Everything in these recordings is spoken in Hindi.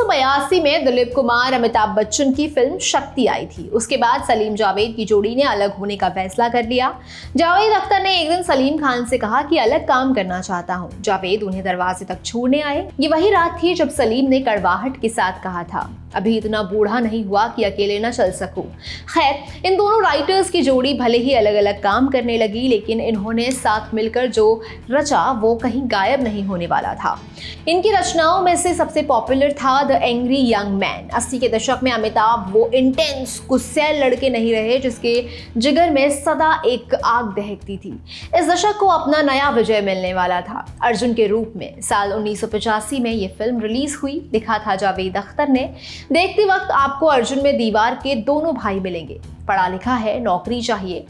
1982 में दिलीप कुमार अमिताभ बच्चन की फिल्म शक्ति आई थी। उसके बाद सलीम जावेद की जोड़ी ने अलग होने का फैसला कर लिया। जावेद अख्तर ने एक दिन सलीम खान से कहा कि अलग काम करना चाहता हूँ। जावेद उन्हें दरवाजे तक छोड़ने आए। ये वही रात थी जब सलीम ने कड़वाहट के साथ कहा था, अभी इतना बूढ़ा नहीं हुआ कि अकेले न चल सकूं। खैर, इन दोनों राइटर्स की जोड़ी भले ही अलग अलग काम करने लगी, लेकिन इन्होंने साथ मिलकर जो रचा वो कहीं गायब नहीं होने वाला था। इनकी रचनाओं में से सबसे पॉपुलर था द एंग्री यंग मैन। 80 के दशक में अमिताभ वो इंटेंस गुस्सैल लड़के नहीं रहे जिसके जिगर में सदा एक आग दहकती थी। इस दशक को अपना नया विजय मिलने वाला था अर्जुन के रूप में। साल 1985 में ये फिल्म रिलीज हुई। लिखा था जावेद अख्तर ने। देखते वक्त आपको अर्जुन में दीवार के दोनों भाई मिलेंगे। पढ़ा लिखा है, नौकरी चाहिए,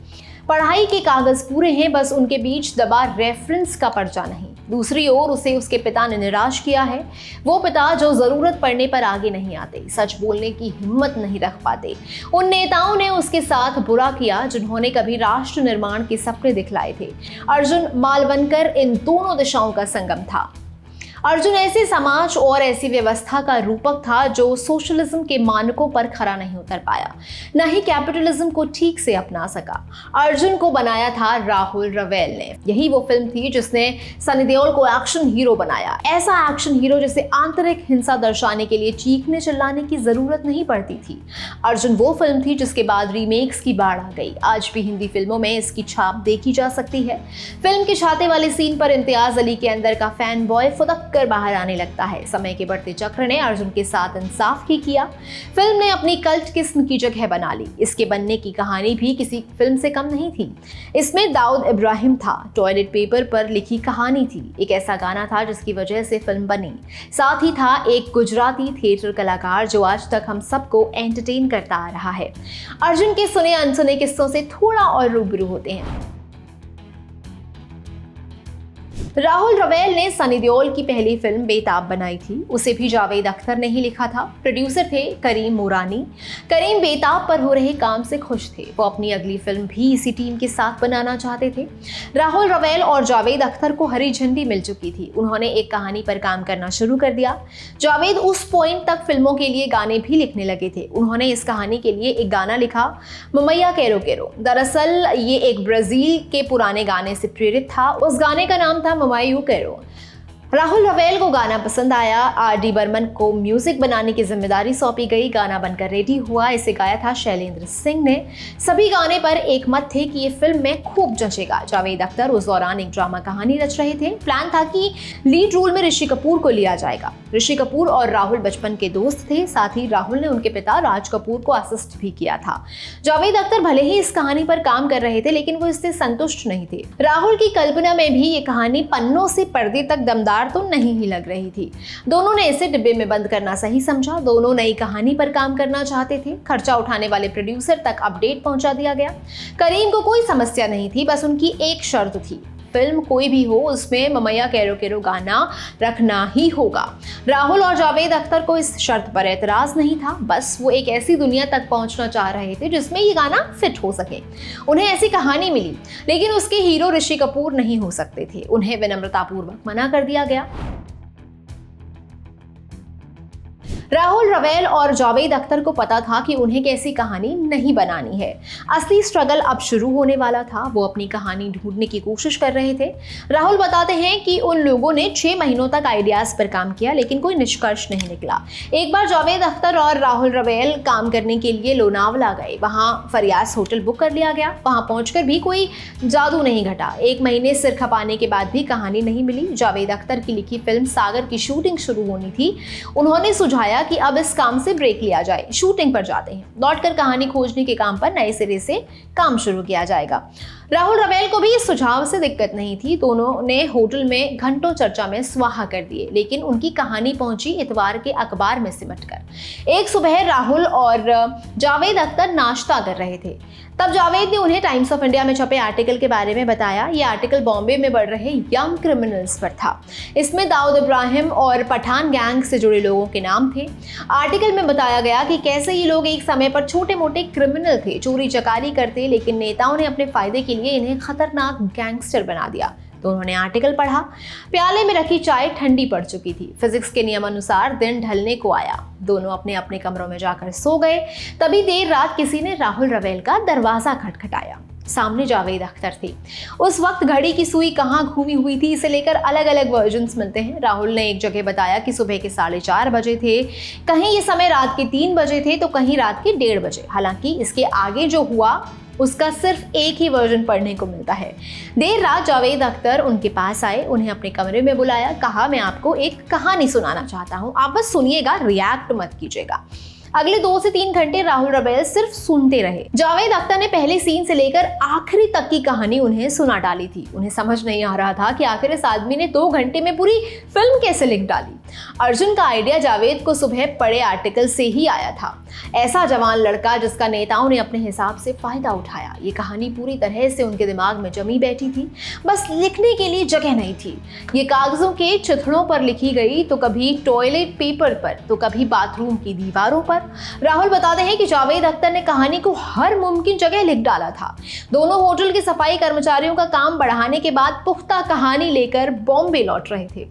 पढ़ाई के कागज पूरे हैं, बस उनके बीच दबा रेफरेंस का पर्चा नहीं। दूसरी ओर उसे उसके पिता ने निराश किया है। वो पिता जो जरूरत पड़ने पर आगे नहीं आते, सच बोलने की हिम्मत नहीं रख पाते। उन नेताओं ने उसके साथ बुरा किया जिन्होंने कभी राष्ट्र निर्माण के सपने दिखलाए थे। अर्जुन मालवनकर इन दोनों दिशाओं का संगम था। अर्जुन ऐसे समाज और ऐसी व्यवस्था का रूपक था जो सोशलिज्म के मानकों पर खरा नहीं उतर पाया, न ही कैपिटलिज्म को ठीक से अपना सका। अर्जुन को बनाया था राहुल रवेल ने। यही वो फिल्म थी जिसने सनी देओल को एक्शन हीरो बनाया। ऐसा एक्शन हीरो जिसे आंतरिक हिंसा दर्शाने के लिए चीखने चिल्लाने की जरूरत नहीं पड़ती थी। अर्जुन वो फिल्म थी जिसके बाद रीमेक्स की बाढ़ आ गई। आज भी हिंदी फिल्मों में इसकी छाप देखी जा सकती है। फिल्म के छाते वाले सीन पर इम्तियाज अली के अंदर का फैन बॉय फुदक कर बाहर आने लगता है। समय के बढ़ते चक्र ने अर्जुन के साथ इंसाफ ही किया। फिल्म ने अपनी कल्ट किस्म की जगह बना ली। इसके बनने की कहानी भी किसी फिल्म से कम नहीं थी। इसमें दाऊद इब्राहिम था। टॉयलेट पेपर पर लिखी कहानी थी। एक ऐसा गाना था जिसकी वजह से फिल्म बनी। साथ ही था एक गुजराती थिएटर कलाकार जो आज तक हम सबको एंटरटेन करता आ रहा है। अर्जुन के सुने अनसुने किस्सों से थोड़ा और रूबरू होते हैं। राहुल रवेल ने सनी देओल की पहली फिल्म बेताब बनाई थी। उसे भी जावेद अख्तर ने ही लिखा था। प्रोड्यूसर थे करीम मोरानी। करीम बेताब पर हो रहे काम से खुश थे। वो अपनी अगली फिल्म भी इसी टीम के साथ बनाना चाहते थे। राहुल रवेल और जावेद अख्तर को हरी झंडी मिल चुकी थी। उन्होंने एक कहानी पर काम करना शुरू कर दिया। जावेद उस पॉइंट तक फिल्मों के लिए गाने भी लिखने लगे थे। उन्होंने इस कहानी के लिए एक गाना लिखा, ममैया केरो केरो। दरअसल ये एक ब्राजील के पुराने गाने से प्रेरित था। उस गाने का नाम था ममायू केरो। राहुल रवेल को गाना पसंद आया। आर.डी. बर्मन को म्यूजिक बनाने की जिम्मेदारी सौंपी गई। गाना बनकर रेडी हुआ। इसे गाया था शैलेंद्र सिंह ने। सभी गाने पर एक मत थे कि ये फिल्म में खूब जचेगा। जावेद अख्तर उस दौरान एक ड्रामा कहानी रच रहे थे। प्लान था कि लीड रोल में ऋषि कपूर को लिया जाएगा। ऋषि कपूर और राहुल बचपन के दोस्त थे। साथ ही राहुल ने उनके पिता राज कपूर को असिस्ट भी किया था। जावेद अख्तर भले ही इस कहानी पर काम कर रहे थे, लेकिन वो इससे संतुष्ट नहीं थे। राहुल की कल्पना में भी ये कहानी पन्नों से पर्दे तक दमदार तो नहीं ही लग रही थी। दोनों ने इसे डिब्बे में बंद करना सही समझा। दोनों नई कहानी पर काम करना चाहते थे। खर्चा उठाने वाले प्रोड्यूसर तक अपडेट पहुंचा दिया गया। करीम को कोई समस्या नहीं थी, बस उनकी एक शर्त थी, फिल्म कोई भी हो उसमें ममैया केरो केरो गाना रखना ही होगा। राहुल और जावेद अख्तर को इस शर्त पर एतराज नहीं था। बस वो एक ऐसी दुनिया तक पहुंचना चाह रहे थे जिसमें ये गाना फिट हो सके। उन्हें ऐसी कहानी मिली, लेकिन उसके हीरो ऋषि कपूर नहीं हो सकते थे। उन्हें विनम्रतापूर्वक मना कर दिया गया। राहुल रवेल और जावेद अख्तर को पता था कि उन्हें कैसी कहानी नहीं बनानी है। असली स्ट्रगल अब शुरू होने वाला था। वो अपनी कहानी ढूंढने की कोशिश कर रहे थे। राहुल बताते हैं कि उन लोगों ने 6 महीनों तक आइडियाज पर काम किया, लेकिन कोई निष्कर्ष नहीं निकला। एक बार जावेद अख्तर और राहुल रवेल काम करने के लिए लोनावला गए। वहां फरियाज होटल बुक कर लिया गया। वहां पहुंचकर भी कोई जादू नहीं घटा। 1 महीने सिर खपाने के बाद भी कहानी नहीं मिली। जावेद अख्तर की लिखी फिल्म सागर की शूटिंग शुरू होनी थी। उन्होंने सुझाया कि अब इस काम से ब्रेक लिया जाए, शूटिंग पर जाते हैं। लौटकर कहानी खोजने के काम पर नए सिरे से काम शुरू किया जाएगा। राहुल रवेल को भी इस सुझाव से दिक्कत नहीं थी। दोनों ने होटल में घंटों चर्चा में स्वाहा कर दिए, लेकिन उनकी कहानी पहुंची इतवार के अखबार में सिमटकर। एक सुबह राहुल और जावेद अख्तर नाश्ता कर रहे थे। तब जावेद ने उन्हें टाइम्स ऑफ इंडिया में छपे आर्टिकल के बारे में बताया। यह आर्टिकल बॉम्बे में बढ़ रहे यंग क्रिमिनल्स पर था। इसमें दाऊद इब्राहिम और पठान गैंग से जुड़े लोगों के नाम थे। आर्टिकल में बताया गया कि कैसे ये लोग एक समय पर छोटे मोटे क्रिमिनल थे, चोरी चकारी करते, लेकिन नेताओं ने अपने फायदे के लिए इन्हें खतरनाक गैंगस्टर बना दिया। तो उन्होंने आर्टिकल पढ़ा। प्याले में रखी चाय ठंडी पड़ चुकी थी। फिजिक्स के नियम अनुसार दिन ढलने को आया। दोनों अपने अपने कमरों में जाकर सो गए। तभी देर रात किसी ने राहुल रवेल का दरवाजा खटखटाया। सामने जावेद अख्तर थी। उस वक्त घड़ी की सुई कहाँ घूमी हुई थी, इसे लेकर अलग अलग वर्जन्स मिलते हैं। राहुल ने एक जगह बताया कि सुबह के 4:30 बजे थे, कहीं ये समय रात के 3 बजे थे, तो कहीं रात के 1:30 बजे। हालांकि इसके आगे जो हुआ उसका सिर्फ एक ही वर्जन पढ़ने को मिलता है। देर रात जावेद अख्तर उनके पास आए, उन्हें अपने कमरे में बुलाया, कहा मैं आपको एक कहानी सुनाना चाहता हूँ, आप बस सुनिएगा, रिएक्ट मत कीजिएगा। अगले 2 से 3 घंटे राहुल रवेल सिर्फ सुनते रहे। जावेद अख्तर ने पहले सीन से लेकर आखिरी तक की कहानी उन्हें सुना डाली थी। उन्हें समझ नहीं आ रहा था कि आखिर इस आदमी ने 2 घंटे में पूरी फिल्म कैसे लिख डाली। अर्जुन का आइडिया जावेद को सुबह पढ़े आर्टिकल से ही आया था। ऐसा जवान लड़का जिसका नेताओं ने अपने हिसाब से फायदा उठाया। ये कहानी पूरी तरह से उनके दिमाग में जमी बैठी थी, बस लिखने के लिए जगह नहीं थी। ये कागजों के चिथड़ों पर लिखी गई, तो कभी टॉयलेट पेपर पर, तो कभी बाथरूम की दीवारों पर। राहुल बताते हैं कि जावेद अख्तर ने कहानी को हर मुमकिन जगह लिख डाला था। दोनों होटल के सफाई कर्मचारियों का काम बढ़ाने के बाद पुख्ता कहानी लेकर बॉम्बे लौट रहे थे।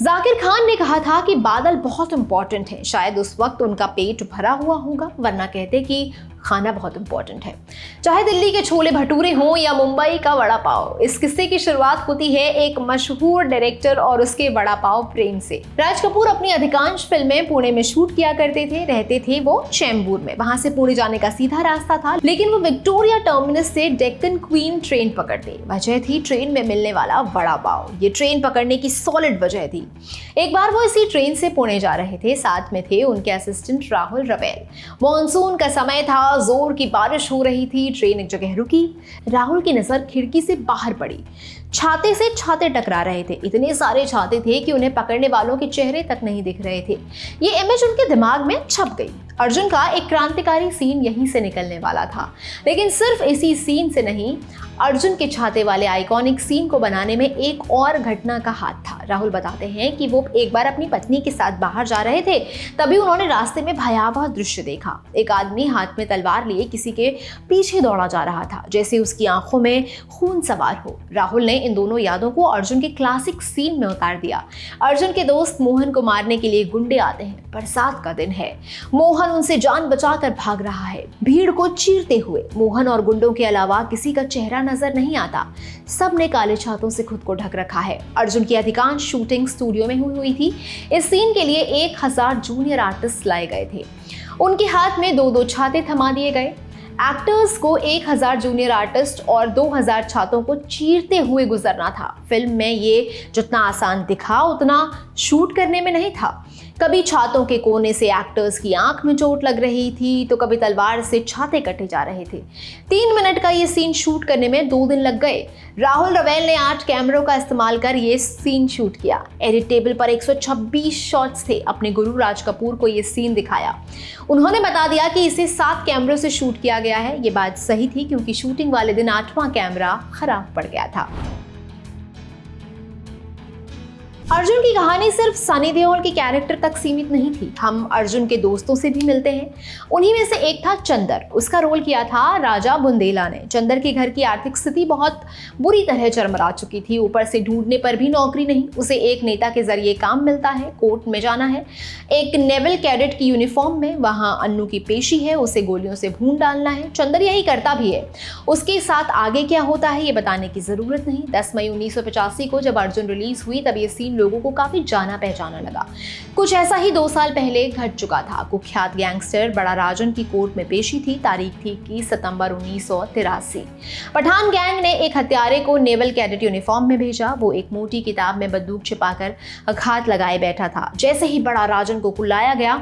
जाकिर खान ने कहा था कि बादल बहुत इंपॉर्टेंट है। शायद उस वक्त उनका पेट भरा हुआ होगा, वरना कहते कि खाना बहुत इंपॉर्टेंट है। चाहे दिल्ली के छोले भटूरे हों या मुंबई का वड़ा पाव। इस किस्से की शुरुआत होती है एक मशहूर डायरेक्टर और उसके वड़ा पाव प्रेम से। राज कपूर अपनी अधिकांश फिल्में पुणे में शूट किया करते थे। रहते थे वो चेंबूर में। वहां से पुणे जाने का सीधा रास्ता था, लेकिन वो विक्टोरिया टर्मिनस से डेक्कन क्वीन ट्रेन पकड़ते। वजह थी ट्रेन में मिलने वाला वड़ा पाव। ये ट्रेन पकड़ने की सॉलिड वजह थी। एक बार वो इसी ट्रेन से पुणे जा रहे थे। साथ में थे उनके असिस्टेंट राहुल रवेल। मॉनसून का समय था, जोर की बारिश हो रही थी। ट्रेन एक जगह रुकी। राहुल की नजर खिड़की से बाहर पड़ी। छाते से छाते टकरा रहे थे। इतने सारे छाते थे कि उन्हें पकड़ने वालों के चेहरे तक नहीं दिख रहे थे। ये इमेज उनके दिमाग में छप गई। अर्जुन का एक क्रांतिकारी सीन यहीं से निकलने वाला था, लेकिन सिर्फ इसी सीन से नहीं, अर्जुन के छाते वाले आइकॉनिक सीन को बनाने में एक और घटना का हाथ था। राहुल बताते हैं कि वो एक बार अपनी पत्नी के साथ बाहर जा रहे थे, तभी उन्होंने रास्ते में भयावह दृश्य देखा। एक आदमी हाथ में तलवार लिए किसी के पीछे दौड़ा जा रहा था, जैसे उसकी आंखों में खून सवार हो। राहुल ने इन दोनों यादों को अर्जुन के क्लासिक सीन में उतार दिया। अर्जुन के दोस्त मोहन को मारने के लिए गुंडे आते हैं। बरसात का दिन है। मोहन उनसे जान बचाकर भाग रहा है, भीड़ को चीरते हुए। मोहन और गुंडों के अलावा किसी का चेहरा नजर नहीं आता। सब ने काले छातों से खुद को ढक रखा है। अर्जुन की अधिकांश शूटिंग स्टूडियो में हुई थी। इस सीन के लिए 1000 जूनियर आर्टिस्ट लाए गए थे। उनके हाथ में 2-2 छाते थमा दिए गए। एक्टर्स को 1000 जूनियर आर्टिस्ट और 2000 छातों को चीरते हुए गुजरना था। फिल्म में ये जितना आसान दिखा, उतना शूट करने में नहीं था। कभी छातों के कोने से एक्टर्स की आंख में चोट लग रही थी, तो कभी तलवार से छाते कटे जा रहे थे। 3 मिनट का ये सीन शूट करने में 2 दिन लग गए। राहुल रवेल ने 8 कैमरों का इस्तेमाल कर ये सीन शूट किया। एडिट टेबल पर 126 शॉट्स थे। अपने गुरु राज कपूर को ये सीन दिखाया। उन्होंने बता दिया कि इसे 7 कैमरों से शूट किया गया है। ये बात सही थी, क्योंकि शूटिंग वाले दिन 8वां कैमरा खराब पड़ गया था। अर्जुन की कहानी सिर्फ सनी देओल के कैरेक्टर तक सीमित नहीं थी। हम अर्जुन के दोस्तों से भी मिलते हैं। उन्हीं में से एक था चंदर। उसका रोल किया था राजा बुंदेला ने। चंदर के घर की आर्थिक स्थिति बहुत बुरी तरह चरमरा चुकी थी। ऊपर से ढूंढने पर भी नौकरी नहीं। उसे एक नेता के जरिए काम मिलता है, कोर्ट में जाना है, एक नेवल कैडेट की यूनिफॉर्म में। वहां अन्नू की पेशी है, उसे गोलियों से भून डालना है। चंदर यही करता भी है। उसके साथ आगे क्या होता है ये बताने की जरूरत नहीं। 10 मई 1985 को जब अर्जुन रिलीज हुई, तब ये सीन लोगों को काफी जाना पहचाना लगा। कुछ ऐसा ही 2 साल पहले घट चुका था। कुख्यात गैंगस्टर बड़ा राजन की कोर्ट में पेशी थी। तारीख थी 21 सितंबर 1983। पठान गैंग ने एक हत्यारे को नेवल कैडेट यूनिफॉर्म में भेजा। वो एक मोटी किताब में बंदूक छिपाकर घात लगाए बैठा था। जैसे ही बड़ा राजन को कुल्लाया गया,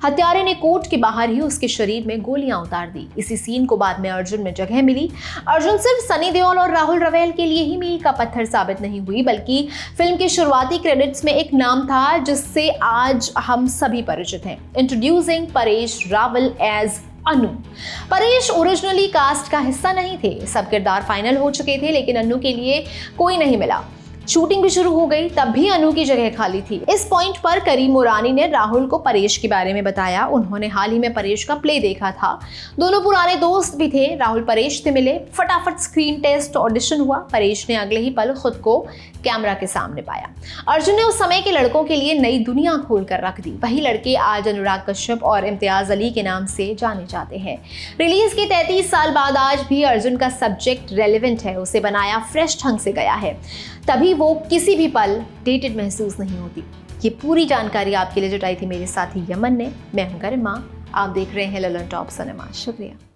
हत्यारे ने कोर्ट के बाहर ही उसके शरीर में गोलियां उतार दी। इसी सीन को बाद में अर्जुन में जगह मिली। अर्जुन सिर्फ सनी देओल और राहुल रवेल के लिए ही मील का पत्थर साबित नहीं हुई, बल्कि फिल्म के शुरुआती क्रेडिट्स में एक नाम था जिससे आज हम सभी परिचित हैं। इंट्रोड्यूसिंग परेश रावल एज अनु। परेश ओरिजिनली कास्ट का हिस्सा नहीं थे। सब किरदार फाइनल हो चुके थे, लेकिन अनु के लिए कोई नहीं मिला। शूटिंग भी शुरू हो गई, तब भी अनु की जगह खाली थी। इस पॉइंट पर करीम मुरानी ने राहुल को परेश के बारे में बताया। उन्होंने हाल ही में परेश का प्ले देखा था, दोनों पुराने दोस्त भी थे। राहुल परेश से मिले, फटाफट स्क्रीन टेस्ट ऑडिशन हुआ। परेश ने अगले ही पल खुद को कैमरा के सामने पाया। अर्जुन ने उस समय के लड़कों के लिए नई दुनिया खोल कर रख दी। वही लड़के आज अनुराग कश्यप और इम्तियाज अली के नाम से जाने जाते हैं। रिलीज के 33 साल बाद आज भी अर्जुन का सब्जेक्ट रेलेवेंट है, उसे बनाया फ्रेश ढंग से गया है, तभी वो किसी भी पल डेटेड महसूस नहीं होती। ये पूरी जानकारी आपके लिए जुटाई थी मेरे साथी यमन ने। मैं हूं गरिमा, आप देख रहे हैं ललन टॉप सिनेमा। शुक्रिया।